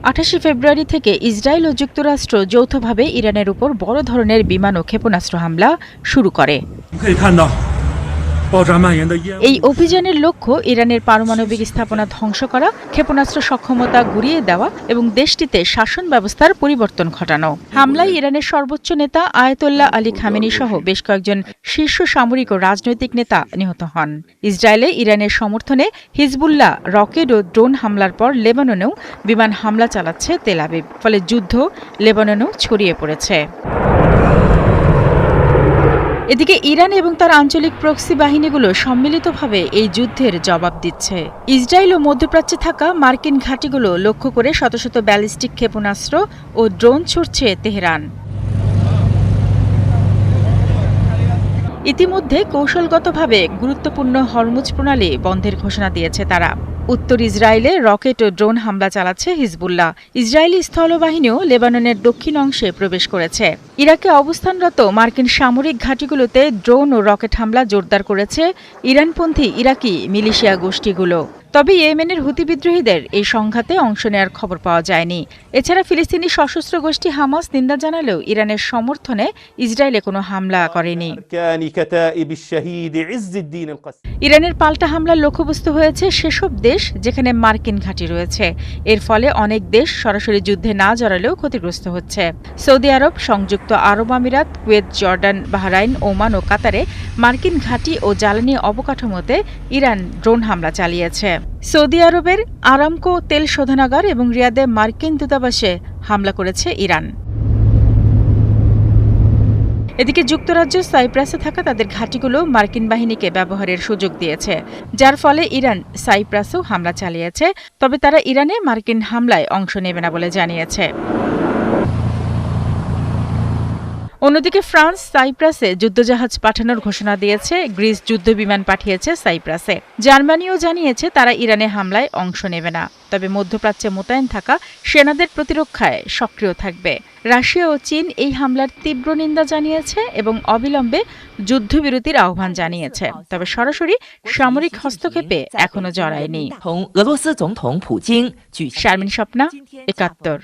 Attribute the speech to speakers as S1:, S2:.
S1: 28 ফেব্রুয়ারি থেকে ইসরায়েল ও যুক্তরাষ্ট্র যৌথভাবে ইরানের উপর বড় ধরনের বিমান ও ক্ষেপণাস্ত্র হামলা শুরু করে। এই অভিযানের লক্ষ্য ইরানের পারমাণবিক স্থাপনা ধ্বংস করা, ক্ষেপণাস্ত্র সক্ষমতা গুঁড়িয়ে দেওয়া এবং দেশটিতে শাসন ব্যবস্থার পরিবর্তন ঘটানো। হামলায় ইরানের সর্বোচ্চ নেতা আয়াতোল্লাহ আলী খামেনি সহ বেশ কয়েকজন শীর্ষ সামরিক ও রাজনৈতিক নেতা নিহত হন। ইসরায়েলে ইরানের সমর্থনে হিজবুল্লাহ রকেট ও ড্রোন হামলার পর লেবাননেও বিমান হামলা চালাচ্ছে তেল আবিব। ফলে যুদ্ধ লেবাননেও ছড়িয়ে পড়েছে। এদিকে ইরান এবং তার আঞ্চলিক প্রক্সি বাহিনীগুলো সম্মিলিতভাবে এই যুদ্ধের জবাব দিচ্ছে। ইসরায়েল ও মধ্যপ্রাচ্যে থাকা মার্কিন ঘাঁটিগুলো লক্ষ্য করে শত শত ব্যালিস্টিক ক্ষেপণাস্ত্র ও ড্রোন ছুড়ছে তেহরান। ইতিমধ্যে কৌশলগতভাবে গুরুত্বপূর্ণ হরমুজ প্রণালী বন্ধের ঘোষণা দিয়েছে তারা। উত্তর ইসরায়েলে রকেট ও ড্রোন হামলা চালাচ্ছে হিজবুল্লাহ। ইসরায়েলি স্থলবাহিনীও লেবাননের দক্ষিণ অংশে প্রবেশ করেছে। ইরাকে অবস্থানরত মার্কিন সামরিক ঘাঁটিগুলোতে ড্রোন ও রকেট হামলা জোরদার করেছে ইরানপন্থী ইরাকি মিলিশিয়া গোষ্ঠীগুলো। তবে ইয়েমেনের হুতি বিদ্রোহীদের এই সংঘাতে অংশ নেওয়ার খবর পাওয়া যায়নি। এছাড়া ফিলিস্তিনি সশস্ত্র গোষ্ঠী হামাস নিন্দা জানালেও ইরানের সমর্থনে ইসরায়েলে কোনো হামলা করেনি। ইরানের পাল্টা হামলার লক্ষ্যবস্তু হয়েছে সেসব দেশ যেখানে মার্কিন ঘাঁটি রয়েছে। এর ফলে অনেক দেশ সরাসরি যুদ্ধে না জড়ালেও ক্ষতিগ্রস্ত হচ্ছে। সৌদি আরব, সংযুক্ত আরব আমিরাত, কুয়েত, জর্ডান, বাহরাইন, ওমান ও কাতারে মার্কিন ঘাঁটি ও জ্বালানি অবকাঠামোতে ইরান ড্রোন হামলা চালিয়েছে। সৌদি আরবের আরামকো তেল শোধনাগার এবং রিয়াদে মার্কিন দূতাবাসে হামলা করেছে ইরান। এদিকে যুক্তরাজ্য সাইপ্রাসে থাকা তাদের ঘাঁটিগুলো মার্কিন বাহিনীকে ব্যবহারের সুযোগ দিয়েছে, যার ফলে ইরান সাইপ্রাসেও হামলা চালিয়েছে। তবে তারা ইরানে মার্কিন হামলায় অংশ নেবে না বলে জানিয়েছে। অন্যদিকে ফ্রান্স সাইপ্রাসে যুদ্ধজাহাজ পাঠানোর ঘোষণা দিয়েছে। গ্রিস যুদ্ধবিমান পাঠিয়েছে সাইপ্রাসে। জার্মানিও জানিয়েছে তারা ইরানে হামলায় অংশ নেবে না, তবে মধ্যপ্রাচ্যে মোতায়েন থাকা সেনাদের প্রতিরক্ষায় সক্রিয় থাকবে। রাশিয়া ও চীন এই হামলার তীব্র নিন্দা জানিয়েছে এবং অবিলম্বে যুদ্ধবিরতির আহ্বান জানিয়েছে, তবে সরাসরি সামরিক হস্তক্ষেপে এখনো জড়ায়নি। শারমিন স্বপ্না, ৭১।